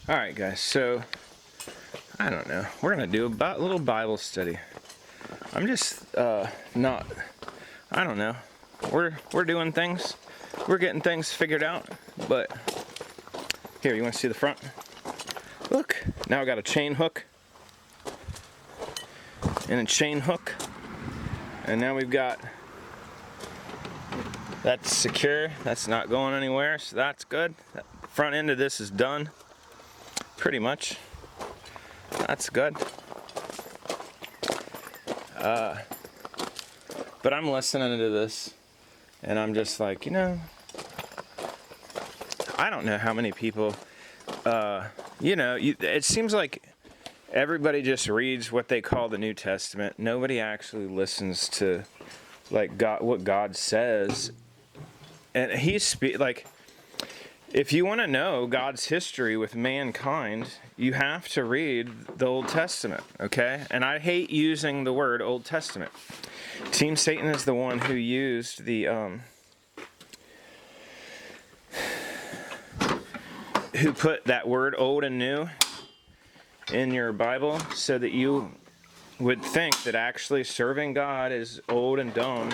All right, guys. So I don't know. We're gonna do a little Bible study. I'm just not. I don't know. We're doing things. We're getting things figured out. But here, you want to see the front? Look. Now I got a chain hook and a chain hook, and now we've got. That's secure. That's not going anywhere. So that's good. The front end of this is done. Pretty much. That's good. But I'm listening to this and I'm just like, I don't know how many people, it seems like everybody just reads what they call the New Testament. Nobody actually listens to like God, what God says. And if you want to know God's history with mankind, you have to read the Old Testament, okay? And I hate using the word Old Testament. Team Satan is the one who used who put that word old and new in your Bible so that you would think that actually serving God is old and dumb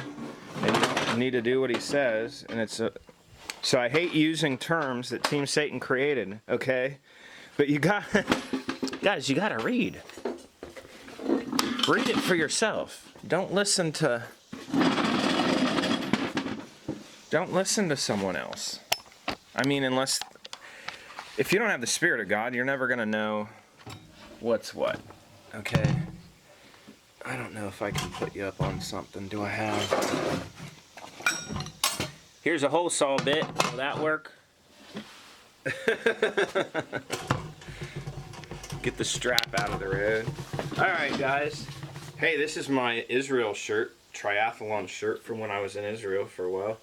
and you don't need to do what he says, and so I hate using terms that Team Satan created, okay? But guys, you gotta read. Read it for yourself. Don't listen to someone else. I mean, if you don't have the Spirit of God, you're never gonna know what's what, okay? I don't know if I can put you up on something. Do I have... Here's a hole saw bit. Will that work? Get the strap out of the road. Alright, guys. Hey, this is my Israel shirt. Triathlon shirt from when I was in Israel for a while.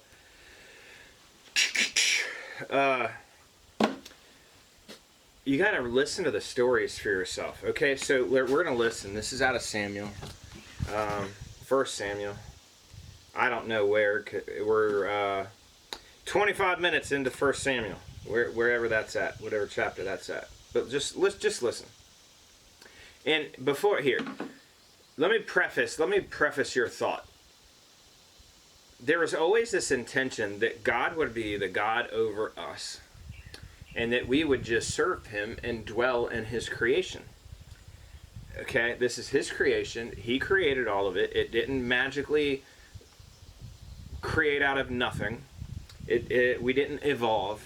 You gotta listen to the stories for yourself. Okay, so we're gonna listen. This is out of Samuel. 1 Samuel. I don't know where. We're 25 minutes into 1 Samuel, wherever that's at, whatever chapter that's at. But let's just listen. And before here, let me preface your thought. There was always this intention that God would be the God over us, and that we would just serve him and dwell in his creation. Okay, this is his creation. He created all of it. It didn't magically create out of nothing. We didn't evolve.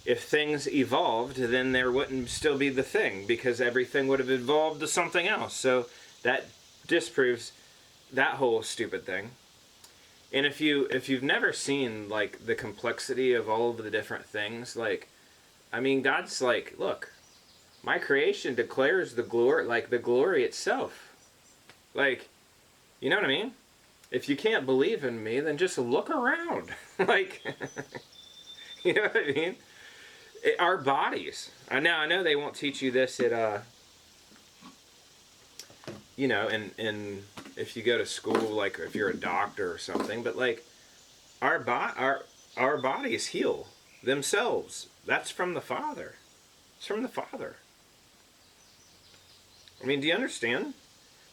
If things evolved, then there wouldn't still be the thing, because everything would have evolved to something else. So that disproves that whole stupid thing. And if you've never seen like the complexity of all of the different things, like, I mean, God's like, look, my creation declares the glory itself. Like, you know what I mean? If you can't believe in me, then just look around. Like, you know what I mean? Our bodies. I know they won't teach you this at, in if you go to school, like if you're a doctor or something. But like, our bodies heal themselves. That's from the Father. It's from the Father. I mean, do you understand?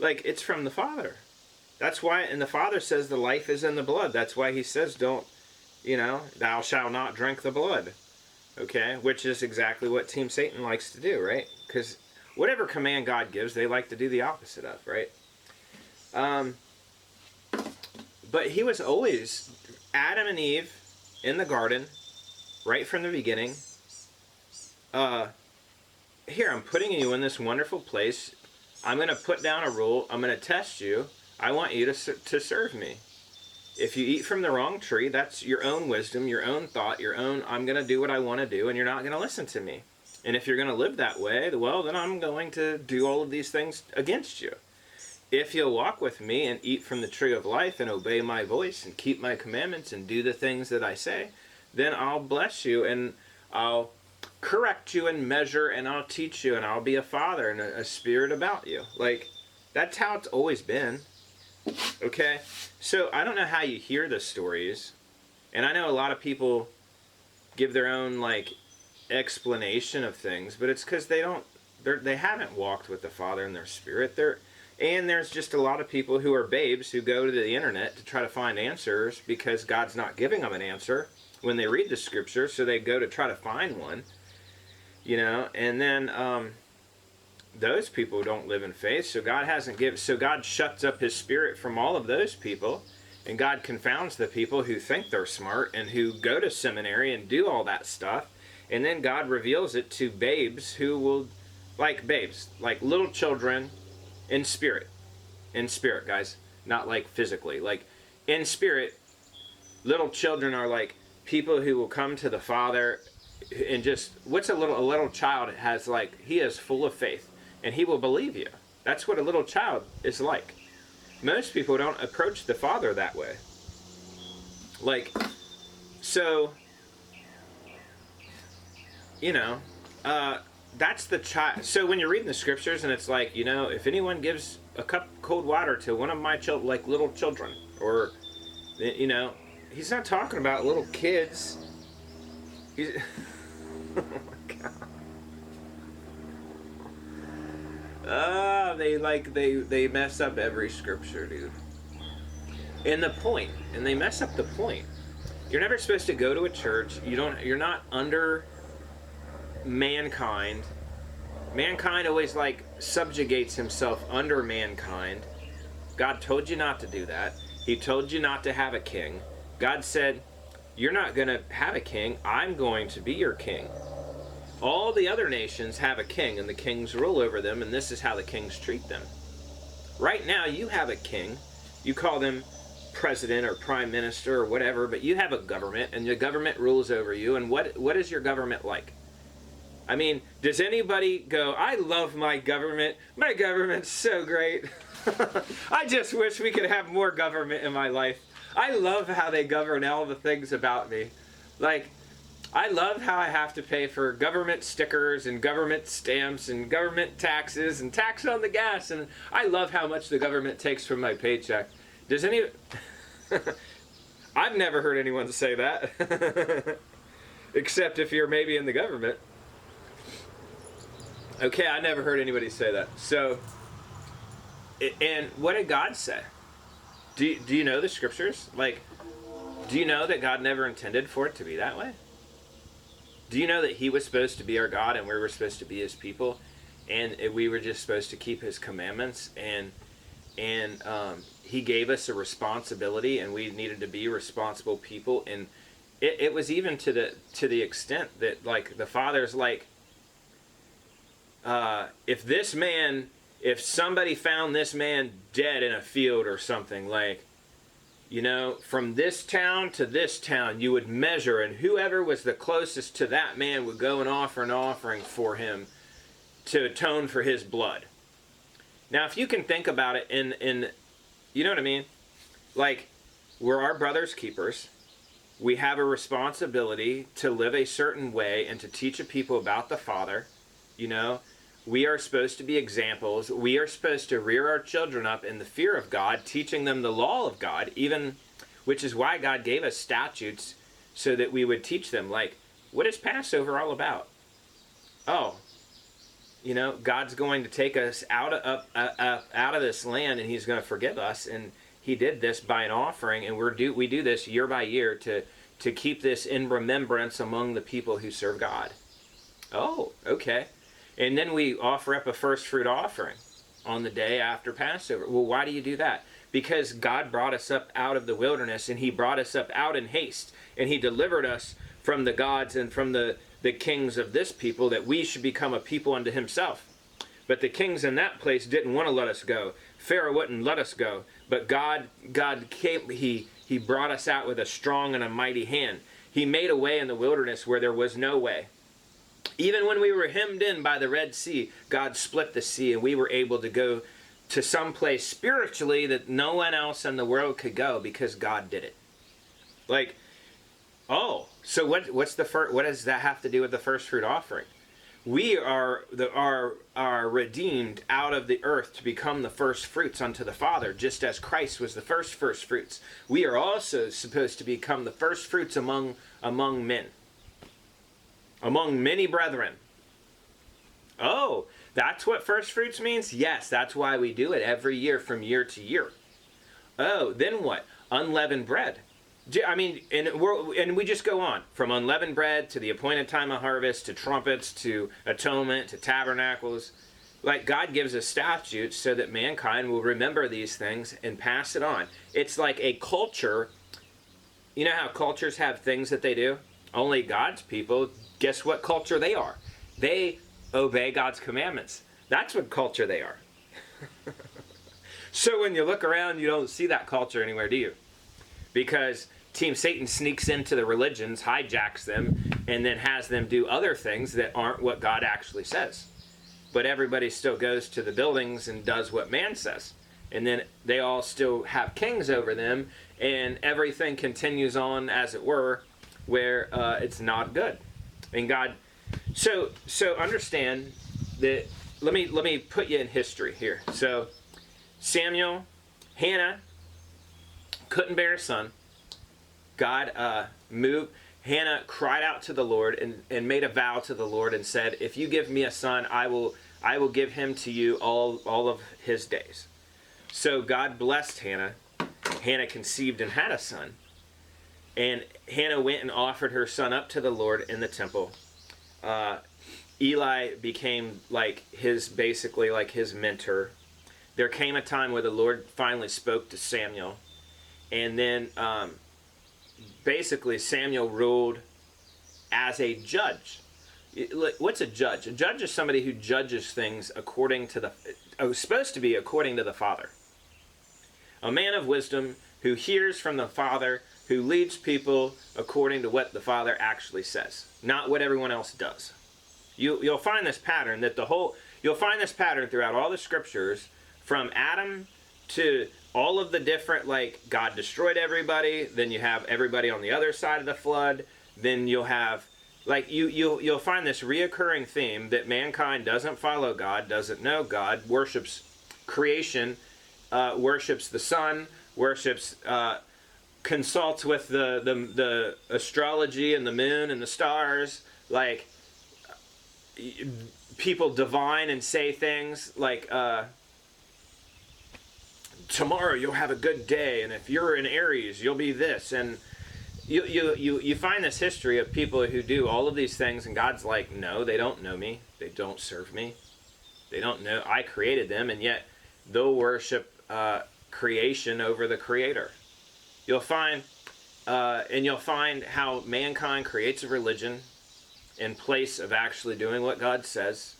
Like, it's from the Father. That's why, and the Father says the life is in the blood. That's why he says, thou shalt not drink the blood. Okay? Which is exactly what Team Satan likes to do, right? Because whatever command God gives, they like to do the opposite of, right? But he was always, Adam and Eve in the garden, right from the beginning. Here, I'm putting you in this wonderful place. I'm going to put down a rule. I'm going to test you. I want you to serve me. If you eat from the wrong tree, that's your own wisdom, your own thought, your own, I'm going to do what I want to do, and you're not going to listen to me. And if you're going to live that way, well, then I'm going to do all of these things against you. If you'll walk with me and eat from the tree of life and obey my voice and keep my commandments and do the things that I say, then I'll bless you and I'll correct you and measure and I'll teach you and I'll be a father and a spirit about you. Like, that's how it's always been. Okay? So I don't know how you hear the stories, and I know a lot of people give their own, like, explanation of things, but it's because they haven't walked with the Father in their spirit. And there's just a lot of people who are babes who go to the internet to try to find answers because God's not giving them an answer when they read the scripture, so they go to try to find one, and then those people don't live in faith, so God shuts up his spirit from all of those people, and God confounds the people who think they're smart and who go to seminary and do all that stuff, and then God reveals it to babes who will, like little children in spirit, guys, not like physically, like in spirit. Little children are like people who will come to the Father, and just, what's a little child has, like, he is full of faith and he will believe you. That's what a little child is like. Most people don't approach the Father that way. So that's the child. So when you're reading the scriptures and it's like, if anyone gives a cup of cold water to one of my children, like little children, or, he's not talking about little kids. He's, oh my God. They mess up every scripture, dude. And they mess up the point. You're never supposed to go to a church. You're not under mankind. Mankind always subjugates himself under mankind. God told you not to do that. He told you not to have a king. God said, you're not going to have a king. I'm going to be your king. All the other nations have a king, and the kings rule over them, and this is how the kings treat them. Right now, you have a king. You call them president or prime minister or whatever, but you have a government, and your government rules over you. And what is your government like? I mean, does anybody go, I love my government. My government's so great. I just wish we could have more government in my life. I love how they govern all the things about me. I love how I have to pay for government stickers and government stamps and government taxes and tax on the gas. And I love how much the government takes from my paycheck. Does any... I've never heard anyone say that. Except if you're maybe in the government. Okay, I never heard anybody say that. So, and what did God say? Do you know the scriptures? Do you know that God never intended for it to be that way? Do you know that he was supposed to be our God and we were supposed to be his people? And we were just supposed to keep his commandments, and he gave us a responsibility, and we needed to be responsible people. And it was even to the extent that the Father's if somebody found this man dead in a field or something, from this town to this town, you would measure, and whoever was the closest to that man would go and offer an offering for him to atone for his blood. Now, if you can think about it in you know what I mean? We're our brother's keepers. We have a responsibility to live a certain way and to teach a people about the Father. We are supposed to be examples. We are supposed to rear our children up in the fear of God, teaching them the law of God, which is why God gave us statutes so that we would teach them. What is Passover all about? Oh, God's going to take us out of this land, and he's going to forgive us. And he did this by an offering, and we do this year by year to keep this in remembrance among the people who serve God. Oh, okay. And then we offer up a first fruit offering on the day after Passover. Well, why do you do that? Because God brought us up out of the wilderness, and he brought us up out in haste, and he delivered us from the gods and from the kings of this people, that we should become a people unto himself. But the kings in that place didn't want to let us go. Pharaoh wouldn't let us go. But God came, he brought us out with a strong and a mighty hand. He made a way in the wilderness where there was no way. Even when we were hemmed in by the Red Sea, God split the sea, and we were able to go to some place spiritually that no one else in the world could go, because God did it. So what's the first? What does that have to do with the first fruit offering? We are redeemed out of the earth to become the first fruits unto the Father, just as Christ was the first fruits. We are also supposed to become the first fruits among men. among many brethren. Oh, that's what first fruits means? Yes, that's why we do it every year from year to year. Oh, then what? Unleavened bread. I mean, and we just go on from unleavened bread to the appointed time of harvest to trumpets to atonement to tabernacles. Like, God gives us statutes so that mankind will remember these things and pass it on. It's like a culture. You know how cultures have things that they do? Only God's people, guess what culture they are? They obey God's commandments. That's what culture they are. So when you look around, you don't see that culture anywhere, do you? Because Team Satan sneaks into the religions, hijacks them, and then has them do other things that aren't what God actually says. But everybody still goes to the buildings and does what man says. And then they all still have kings over them, and everything continues on, as it were, where it's not good. And God, so understand that. Let me put you in history here. So Samuel, Hannah couldn't bear a son. God moved. Hannah cried out to the Lord and made a vow to the Lord and said, "If you give me a son, I will give him to you all of his days." So God blessed Hannah. Hannah conceived and had a son. And Hannah went and offered her son up to the Lord in the temple. Eli became basically like his mentor. There came a time where the Lord finally spoke to Samuel. And then basically Samuel ruled as a judge. What's a judge? A judge is somebody who judges things according to supposed to be according to the Father. A man of wisdom who hears from the Father, who leads people according to what the Father actually says, not what everyone else does. You'll find this pattern you'll find this pattern throughout all the scriptures, from Adam to all of the different, God destroyed everybody, then you have everybody on the other side of the flood, then you'll have, you'll find this reoccurring theme that mankind doesn't follow God, doesn't know God, worships creation, worships the sun, worships, consults with the astrology and the moon and the stars, people divine and say things like, tomorrow you'll have a good day, and if you're in Aries, you'll be this, and you find this history of people who do all of these things, and God's like, no, they don't know me, they don't serve me, they don't know I created them, and yet they'll worship creation over the Creator. You'll find how mankind creates a religion in place of actually doing what God says,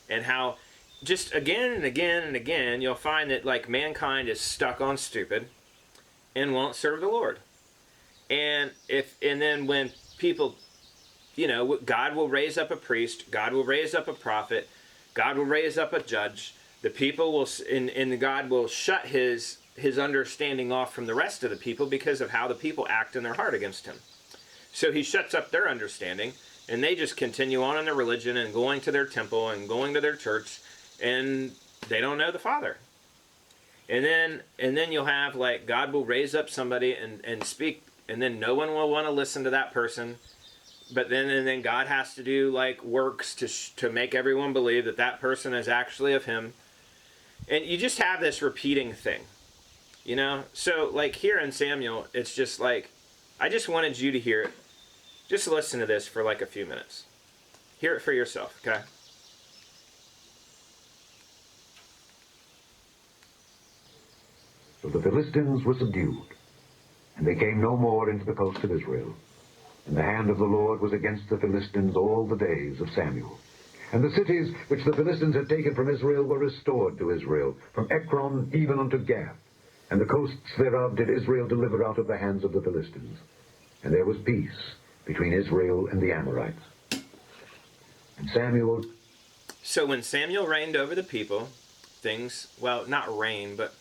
and how just again and again and again you'll find that mankind is stuck on stupid and won't serve the Lord. And then when people, God will raise up a priest, God will raise up a prophet, God will raise up a judge. The people will, and God will shut his understanding off from the rest of the people because of how the people act in their heart against him. So he shuts up their understanding, and they just continue on in their religion and going to their temple and going to their church, and they don't know the Father. And then you'll have God will raise up somebody and speak, and then no one will want to listen to that person. But then God has to do works to make everyone believe that person is actually of him. And you just have this repeating thing, So here in Samuel, it's just I just wanted you to hear it. Just listen to this for a few minutes. Hear it for yourself, okay? So the Philistines were subdued, and they came no more into the coast of Israel. And the hand of the Lord was against the Philistines all the days of Samuel. And the cities which the Philistines had taken from Israel were restored to Israel, from Ekron even unto Gath. And the coasts thereof did Israel deliver out of the hands of the Philistines. And there was peace between Israel and the Amorites. And Samuel... So when Samuel reigned over the people, not reign, but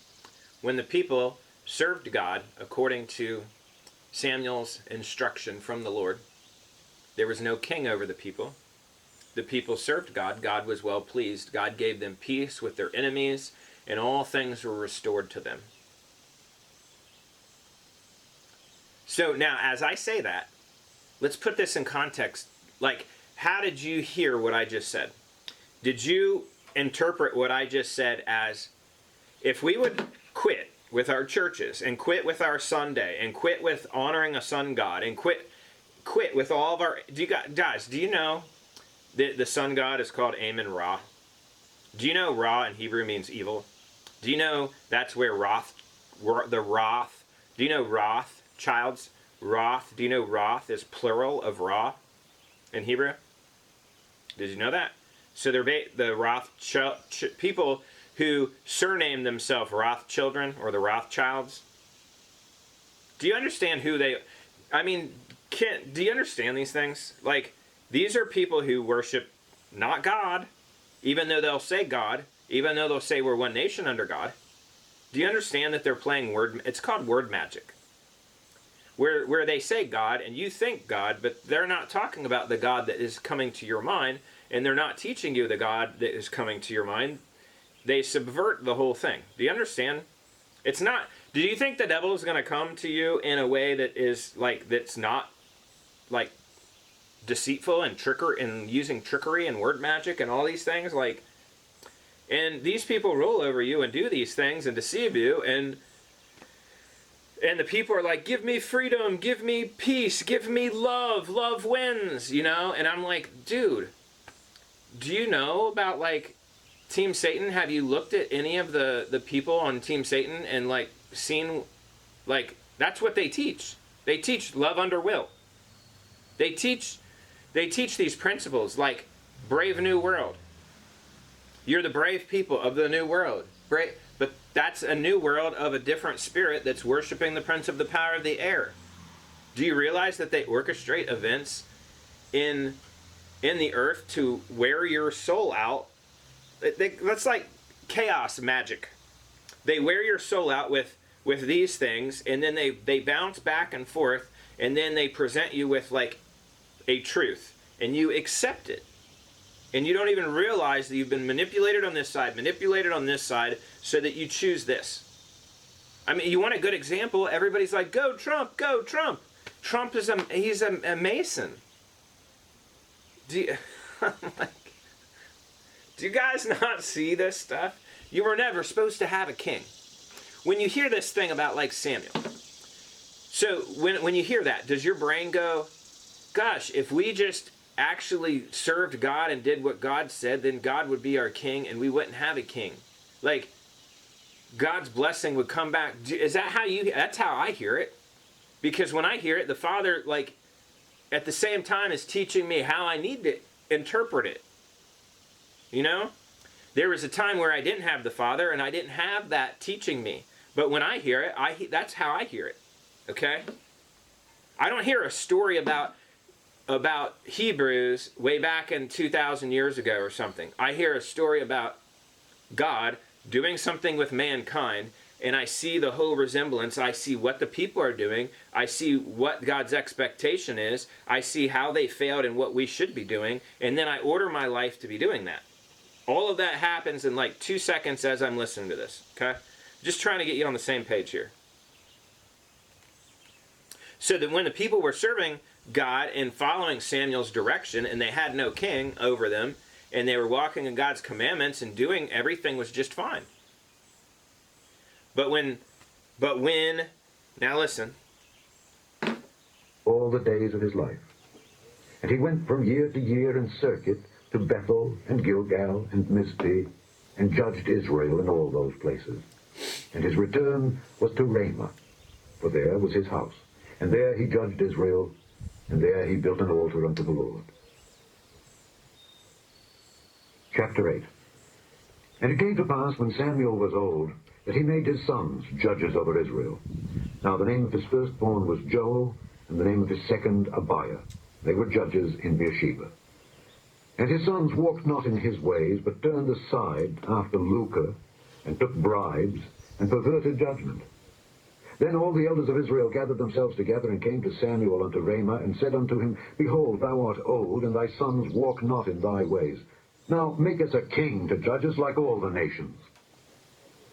when the people served God according to Samuel's instruction from the Lord, there was no king over the people. The people served God. God was well pleased. God gave them peace with their enemies, and all things were restored to them. So now, as I say that, let's put this in context. how did you hear what I just said? Did you interpret what I just said as, if we would quit with our churches and quit with our Sunday and quit with honoring a sun god and quit with all of our, guys, do you know that the sun god is called Amun Ra? Do you know Ra in Hebrew means evil? Do you know that's where the Wrath, do you know Wrath, child's Wrath, do you know Wrath is plural of Ra in Hebrew? Did you know that? So they're the Rothschild people who surname themselves Rothchildren or the Rothschilds. Do you understand who they? I mean, do you understand these things? Like, these are people who worship not God, even though they'll say God, even though they'll say we're one nation under God. Do you understand that they're playing word? It's called word magic. Where they say God and you think God, but they're not talking about the God that is coming to your mind, and they're not teaching you the God that is coming to your mind. They subvert the whole thing. Do you understand? It's not. Do you think the devil is going to come to you in a way that is that's not like deceitful and using trickery and word magic and all these things? And these people roll over you and do these things and deceive you, and the people are like, give me freedom, give me peace, give me love, love wins, And I'm like, dude, do you know about Team Satan? Have you looked at any of the people on Team Satan and seen, that's what they teach. They teach love under will. They teach these principles like brave new world. You're the brave people of the new world. Brave. But that's a new world of a different spirit that's worshiping the prince of the power of the air. Do you realize that they orchestrate events in the earth to wear your soul out? That's like chaos magic. They wear your soul out with these things, and then they bounce back and forth, and then they present you with a truth, and you accept it. And you don't even realize that you've been manipulated on this side, so that you choose this. I mean, you want a good example? Everybody's like, go Trump, go Trump. Trump he's a Mason. Do you guys not see this stuff? You were never supposed to have a king. When you hear this thing about Samuel, so when you hear that, does your brain go, gosh, if we just actually served God and did what God said, then God would be our king and we wouldn't have a king? God's blessing would come back. Is that that's how I hear it? Because when I hear it, the Father, at the same time is teaching me how I need to interpret it. There was a time where I didn't have the Father and I didn't have that teaching me. But when I hear it, that's how I hear it. Okay? I don't hear a story about Hebrews way back in 2,000 years ago or something. I hear a story about God doing something with mankind, and I see the whole resemblance. I see what the people are doing. I see what God's expectation is. I see how they failed and what we should be doing, and then I order my life to be doing that. All of that happens in 2 seconds as I'm listening to this, okay? Just trying to get you on the same page here. So that when the people were serving God and following Samuel's direction, and they had no king over them, and they were walking in God's commandments and doing everything was just fine. But when, now listen. All the days of his life. And he went from year to year in circuit to Bethel and Gilgal and Mizpeh, and judged Israel in all those places. And his return was to Ramah, for there was his house. And there he judged Israel, and there he built an altar unto the Lord. Chapter 8. And it came to pass, when Samuel was old, that he made his sons judges over Israel. Now the name of his firstborn was Joel, and the name of his second Abiah. They were judges in Beersheba. And his sons walked not in his ways, but turned aside after lucre, and took bribes, and perverted judgment. Then all the elders of Israel gathered themselves together, and came to Samuel unto Ramah, and said unto him, Behold, thou art old, and thy sons walk not in thy ways. Now make us a king to judge us like all the nations.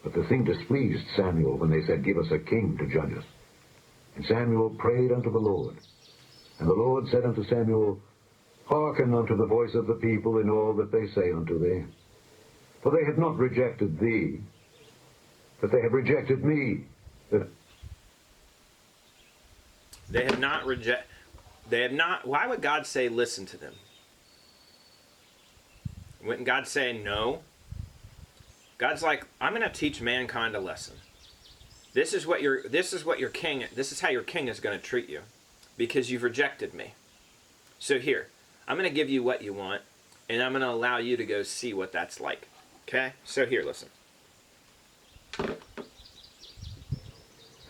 But the thing displeased Samuel when they said, Give us a king to judge us. And Samuel prayed unto the Lord. And the Lord said unto Samuel, Hearken unto the voice of the people in all that they say unto thee. For they have not rejected thee, but they have rejected me. They have not, why would God say listen to them? Wouldn't God say no? God's like, I'm going to teach mankind a lesson. This is how your king is going to treat you because you've rejected me. So here, I'm going to give you what you want, and I'm going to allow you to go see what that's like. Okay? So here, listen.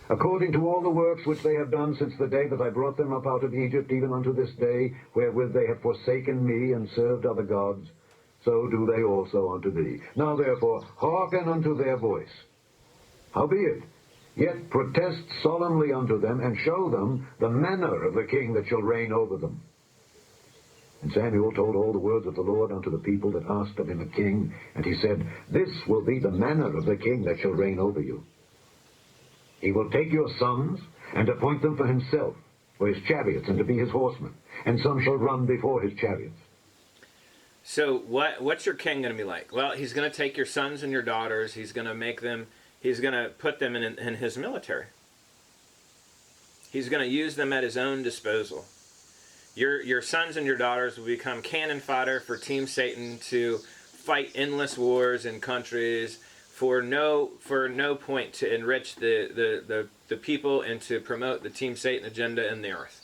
According to all the works which they have done since the day that I brought them up out of Egypt, even unto this day, wherewith they have forsaken me and served other gods, so do they also unto thee. Now therefore hearken unto their voice. Howbeit, yet protest solemnly unto them, and show them the manner of the king that shall reign over them. And Samuel told all the words of the Lord unto the people that asked of him a king, and he said, This will be the manner of the king that shall reign over you. He will take your sons, and appoint them for himself, for his chariots, and to be his horsemen, and some shall run before his chariots. So what's your king going to be like? Well, he's going to take your sons and your daughters, he's going to put them in his military. He's going to use them at his own disposal. Your sons and your daughters will become cannon fodder for Team Satan to fight endless wars in countries for no point to enrich the people and to promote the Team Satan agenda in the earth.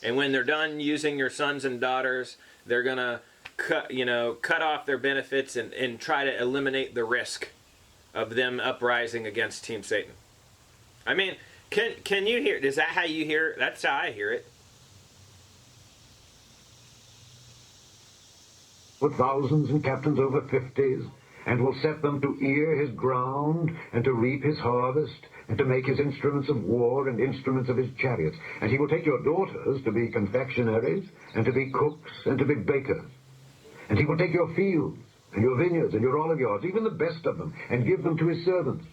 And when they're done using your sons and daughters, they're gonna cut off their benefits and try to eliminate the risk of them uprising against Team Satan. I mean, can you hear? Is that how you hear it? That's how I hear it. With thousands and captains over 50s, and will set them to ear his ground, and to reap his harvest, and to make his instruments of war and instruments of his chariots. And he will take your daughters to be confectionaries, and to be cooks, and to be bakers. And he will take your fields, and your vineyards, and your olive yards, even the best of them, and give them to his servants.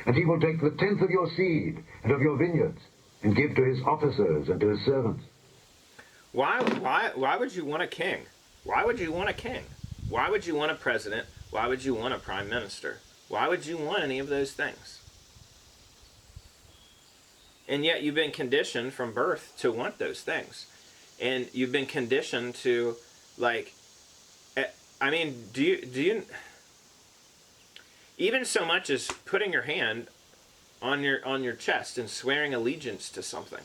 And he will take the tenth of your seed, and of your vineyards, and give to his officers and to his servants. Why would you want a king? Why would you want a king? Why would you want a president? Why would you want a prime minister? Why would you want any of those things? And yet you've been conditioned from birth to want those things. And you've been conditioned to, like, I mean, do you even so much as putting your hand on your chest and swearing allegiance to something?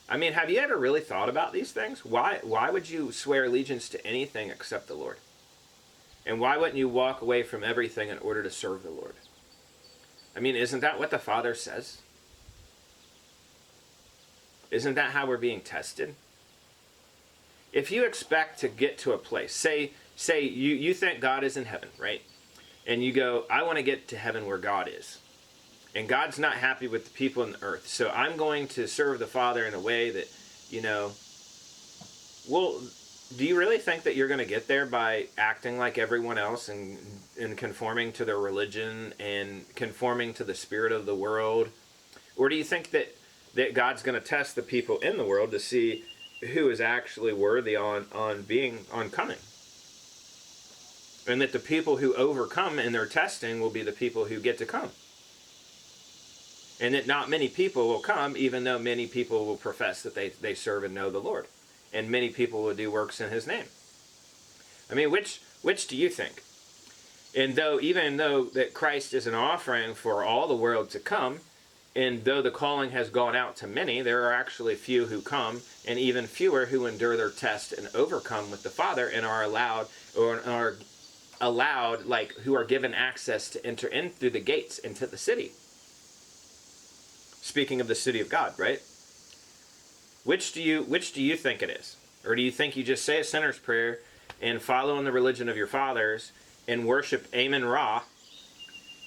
I mean, have you ever really thought about these things? Why would you swear allegiance to anything except the Lord? And why wouldn't you walk away from everything in order to serve the Lord? I mean, isn't that what the Father says? Isn't that how we're being tested? If you expect to get to a place, say you think God is in heaven, right? And you go, I want to get to heaven where God is. And God's not happy with the people on the earth. So I'm going to serve the Father in a way that, well, do you really think that you're going to get there by acting like everyone else and conforming to their religion and conforming to the spirit of the world? Or do you think that God's going to test the people in the world to see who is actually worthy on coming? And that the people who overcome in their testing will be the people who get to come. And that not many people will come, even though many people will profess that they serve and know the Lord. And many people will do works in his name. I mean, which do you think? And even though that Christ is an offering for all the world to come, and though the calling has gone out to many, there are actually few who come, and even fewer who endure their test and overcome with the Father and are allowed, like, who are given access to enter in through the gates into the city. Speaking of the city of God, right? Which do you think it is? Or do you think you just say a sinner's prayer and follow in the religion of your fathers and worship Amen Ra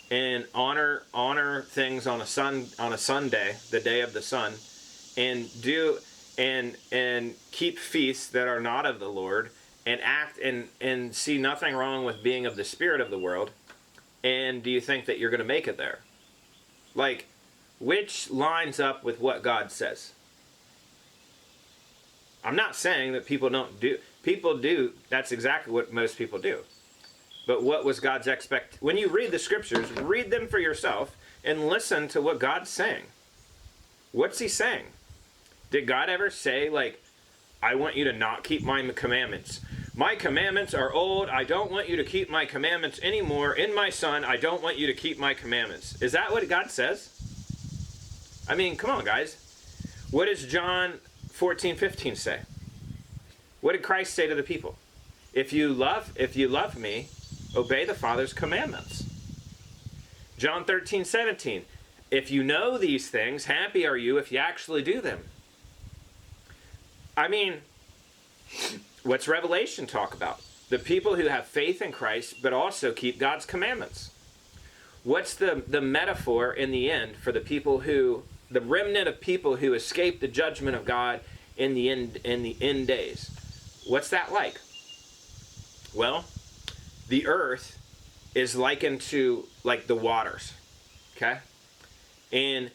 and honor things on a Sunday, the day of the sun, and keep feasts that are not of the Lord, and act and see nothing wrong with being of the spirit of the world? And do you think that you're going to make it there? Like, which lines up with what God says? I'm not saying that people don't do. People do. That's exactly what most people do. But what was God's when you read the scriptures, read them for yourself and listen to what God's saying. What's he saying? Did God ever say, like, I want you to not keep my commandments? My commandments are old. I don't want you to keep my commandments anymore. In my son, I don't want you to keep my commandments. Is that what God says? I mean, come on, guys. What does John 14:15 say? What did Christ say to the people? If you love me, obey the Father's commandments. John 13:17. If you know these things, happy are you if you actually do them. I mean, what's Revelation talk about? The people who have faith in Christ, but also keep God's commandments. What's the metaphor in the end for the people who, the remnant of people who escape the judgment of God in the end days? What's that like? Well, the earth is likened to like the waters, okay? And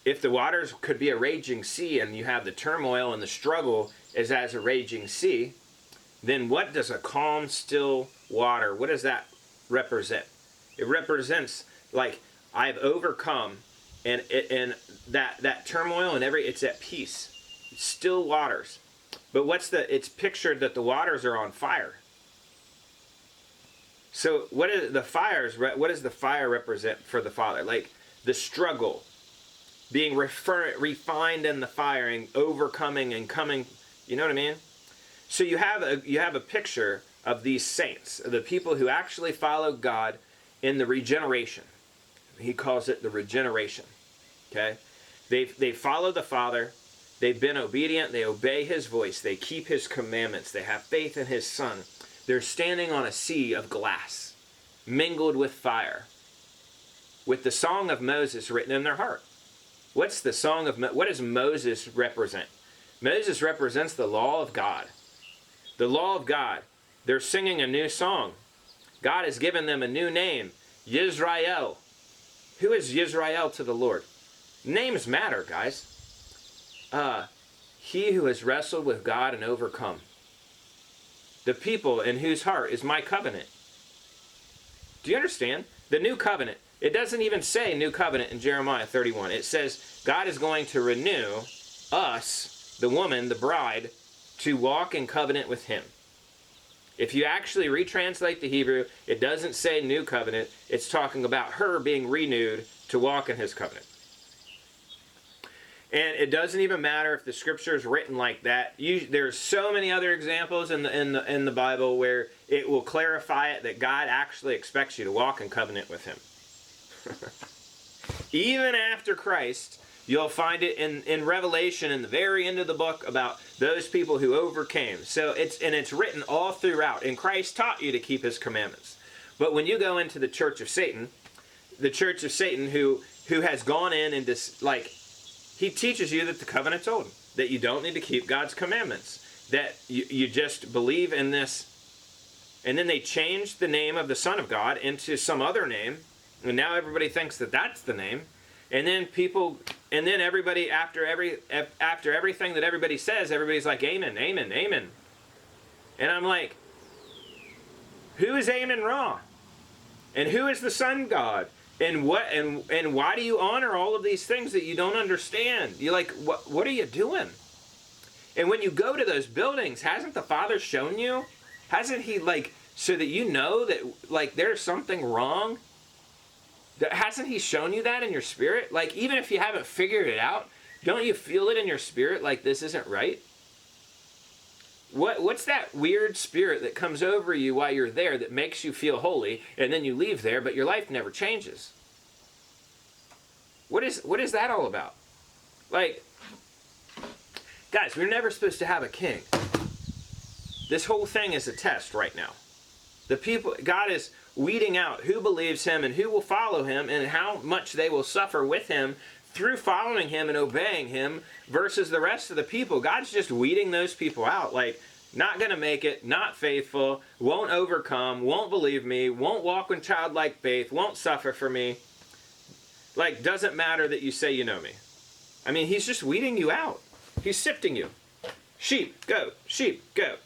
if the waters could be a raging sea and you have the turmoil and the struggle is as a raging sea, then what does a calm, still water, what does that represent? It represents like I've overcome and that turmoil and it's at peace. Still waters. But it's pictured that the waters are on fire. So what does the fire represent for the Father? Like the struggle, being refined in the fire and overcoming and coming, you know what I mean? So you have a picture of these saints, the people who actually follow God in the regeneration. He calls it the regeneration. Okay? They follow the Father. They've been obedient. They obey his voice. They keep his commandments. They have faith in his Son. They're standing on a sea of glass, mingled with fire, with the song of Moses written in their heart. What's the song of what does Moses represent? Moses represents the law of God. The law of God. They're singing a new song. God has given them a new name, Yisrael. Who is Yisrael to the Lord? Names matter, guys. He who has wrestled with God and overcome. The people in whose heart is my covenant. Do you understand? The new covenant. It doesn't even say new covenant in Jeremiah 31. It says God is going to renew us, the woman, the bride, to walk in covenant with him. If you actually retranslate the Hebrew, it doesn't say new covenant. It's talking about her being renewed to walk in his covenant. And it doesn't even matter if the scripture is written like that. There's so many other examples in the Bible where it will clarify it that God actually expects you to walk in covenant with him. Even after Christ, you'll find it in Revelation in the very end of the book about those people who overcame. So it's written all throughout. And Christ taught you to keep his commandments. But when you go into the church of Satan who has gone in and he teaches you that the covenant's old, that you don't need to keep God's commandments, that you just believe in this. And then they changed the name of the Son of God into some other name, and now everybody thinks that that's the name. And then everybody, after everything that everybody says, everybody's like, amen, amen, amen. And I'm like, who is Amen Ra? And who is the Sun God? And why do you honor all of these things that you don't understand? You're like, what are you doing? And when you go to those buildings, hasn't the Father shown you? Hasn't he, so that you know that, there's something wrong? Hasn't he shown you that in your spirit? Even if you haven't figured it out, don't you feel it in your spirit like this isn't right? What's that weird spirit that comes over you while you're there that makes you feel holy, and then you leave there, but your life never changes? What is that all about? Guys, we're never supposed to have a king. This whole thing is a test right now. God is weeding out who believes him and who will follow him and how much they will suffer with him through following him and obeying him versus the rest of the people. God's just weeding those people out. Not going to make it, not faithful, won't overcome, won't believe me, won't walk in childlike faith, won't suffer for me. Doesn't matter that you say you know me. I mean, he's just weeding you out. He's sifting you. Sheep, goat, sheep, goat.